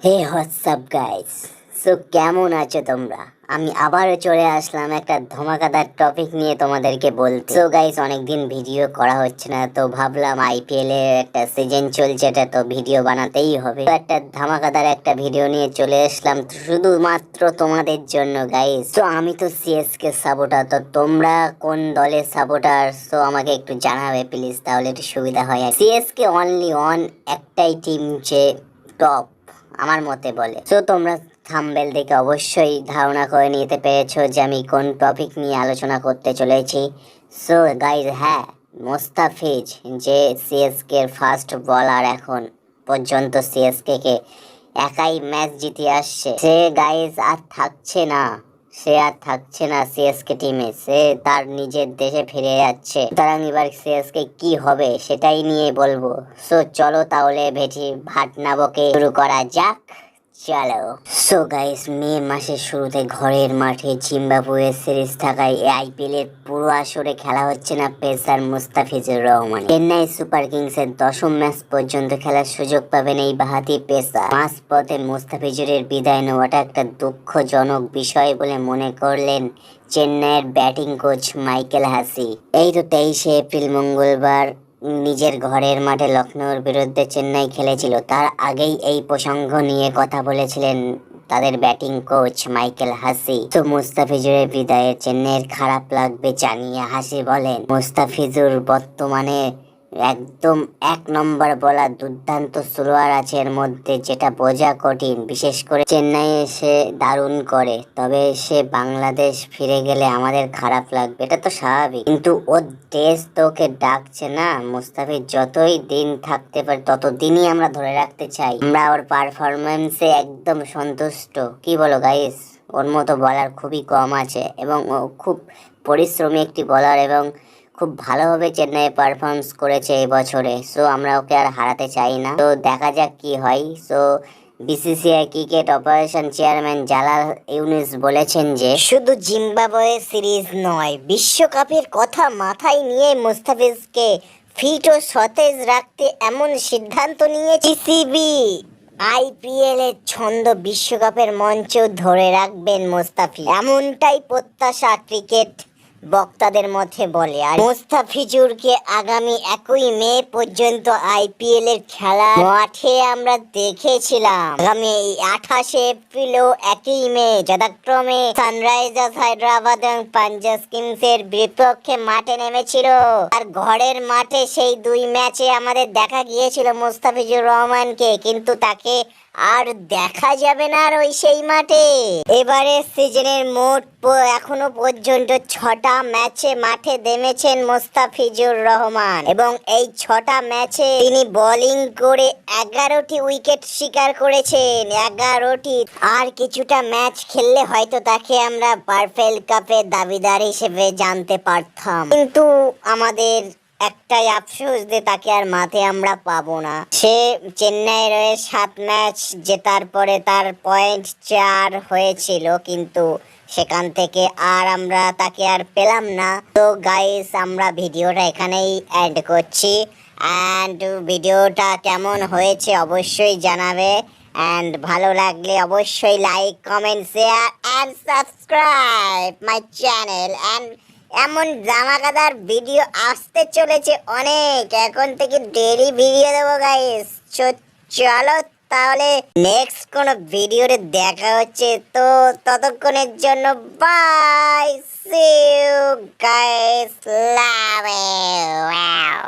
হে WhatsApp guys, so কেমন আছো তোমরা? আমি আবারও চলে আসলাম একটা ধমাকাদার টপিক নিয়ে তোমাদেরকে বলতে। সো গাইস, অনেকদিন ভিডিও করা হচ্ছে না, তো ভাবলাম আইপিএল এর একটা সিজন চলছে, এটা তো ভিডিও বানাতেই হবে। তো একটা ধামাকাদার একটা ভিডিও নিয়ে চলে আসলাম শুধুমাত্র তোমাদের জন্য গাইস। তো আমি তো সিএসকে সাপোর্টার, তো তোমরা কোন দলের সাপোর্টার? সো আমাকে একটু জানাবে প্লিজ, তাহলে একটু সুবিধা হয়। সিএসকে অনলি অন একটাই টিম যে টপ আমার মতে বলে। তো তোমরা থাম্বনেল দেখে অবশ্যই ধারণা করে নিতে পেরেছো যে আমি কোন টপিক নিয়ে আলোচনা করতে চলেছি। সো গাইজ, হ্যাঁ, মোস্তাফিজ যে সিএসকে এর ফার্স্ট বলার, এখন পর্যন্ত সিএসকে কে একাই ম্যাচ জিতে আসছে, সে গাইজ আর থাকছে না। সে আর থাকছে না সিএসকে টিমে, সে তার নিজের দেশে ফিরে যাচ্ছে। সুতরাং এবার সিএসকে কি হবে সেটাই নিয়ে বলবো। সো চলো তাহলে ভেটি ভাট না বকে শুরু করা যাক। চলো। সো গাইস, মে মাসের শুরুতে ঘরের মাঠে জিম্বাবুয়ে সিরিজ থাকায় আইপিএল এর পুরো আসরে খেলা হচ্ছে না pacer Mustafizur Rahman. Chennai Super Kings এর দশম ম্যাচ পর্যন্ত খেলার সুযোগ পাবেন এই বাহাতি পেসার। মাঝ পথে মুস্তাফিজুরের বিদায় নেওয়াটা একটা দুঃখজনক বিষয় বলে মনে করলেন চেন্নাইয়ের ব্যাটিং কোচ মাইকেল হাসি। এই তো 23শে এপ্রিল মঙ্গলবার নিজের ঘরের মাঠে লখনৌর বিরুদ্ধে চেন্নাই খেলেছিল, তার আগেই এই প্রসঙ্গ নিয়ে কথা বলেছিলেন তাদের ব্যাটিং কোচ মাইকেল হাসি। তো মুস্তাফিজুরের বিদায়ে চেন্নাইয়ের খারাপ লাগবে জানিয়ে হাসি বলেন, মুস্তাফিজুর বর্তমানে একদম এক নম্বর বলার, দুর্দান্ত স্লোয়ার আছে এর মধ্যে, যেটা বোঝা কঠিন, বিশেষ করে চেন্নাই এসে দারুণ করে। তবে সে বাংলাদেশ ফিরে গেলে আমাদের খারাপ লাগবে, এটা তো স্বাভাবিক, কিন্তু ওর দেশ তো ওকে ডাকছে না। মুস্তাফিজ যতই দিন থাকতে পারে ততদিনই আমরা ধরে রাখতে চাই, আমরা ওর পারফরমেন্সে একদম সন্তুষ্ট। কি বলো গাইস? ওর মতো বলার খুবই কম আছে এবং ও খুব পরিশ্রমী একটি বলার এবং খুব ভালোভাবে চেন্নাইয়ে পারফরমেন্স করেছে এই বছরে। সো আমরা ওকে আর হারাতে চাই না, তো দেখা যাক কি হয়। So BCCI cricket operation chairman Jalal Yunus বলেছেন যে শুধু জিম্বাবুয়ে সিরিজ নয়, বিশ্বকাপের কথা মাথায় নিয়ে মুস্তাফিজকে ফিট ও সতেজ রাখতে এমন সিদ্ধান্ত নিয়েছে বিসিবি। আইপিএল এর ছন্দ বিশ্বকাপের মঞ্চেও ধরে রাখবেন মুস্তাফিজ, এমনটাই প্রত্যাশা ক্রিকেট বক্তাদের মধ্যে বলে। আর মুস্তাফিজুরকে আগামী 1 মে পর্যন্ত আইপিএল এর খেলা মাঠে আমরা দেখেছিলাম। আগামী 28 এপ্রিল ও 1 মে যথাক্রমে সানরাইজার্স হায়দ্রাবাদ এবং পাঞ্জাব কিংস এর বিপক্ষে মাঠে নেমেছিল। আর ঘরের মাঠে সেই 2 ম্যাচে আমাদের দেখা গিয়েছিল মুস্তাফিজুর রহমানকে, কিন্তু তাকে আর দেখা যাবে না আর সেই মাঠে। এবারে সিজনের মোট এখনো পর্যন্ত 6টা ম্যাচে মাঠে নেমেছেন মুস্তাফিজুর রহমান এবং এই 6টা ম্যাচে তিনি বোলিং করে 11টি উইকেট শিকার করেছেন, 11টি। আর কিছুটা ম্যাচ খেললে হয়তো তাকে আমরা পারফেল কাপের দাবিদার হিসেবে জানতে পারতাম, কিন্তু আমাদের একটাই আফসোস যে তাকে আর মাঠে আমরা পাবো না। সে চেন্নাইয়ের হয়ে 7 ম্যাচ জেতার পরে তার পয়েন্ট 4 হয়েছিল, কিন্তু সেখান থেকে আর আমরা তাকে আর পেলাম না। তো গাইস, আমরা ভিডিওটা এখানেই এন্ড করছি, অ্যান্ড ভিডিওটা কেমন হয়েছে অবশ্যই জানাবে, অ্যান্ড ভালো লাগলে অবশ্যই like, comment, share and subscribe my channel. And এমন জামাকাদার ভিডিও আসতে চলেছে অনেক, এখন থেকে ডেইলি ভিডিও দেবো গাইস। চলো তাহলে নেক্সট কোনো ভিডিওতে দেখা হচ্ছে, তো ততক্ষণের জন্য bye, see you guys, love you.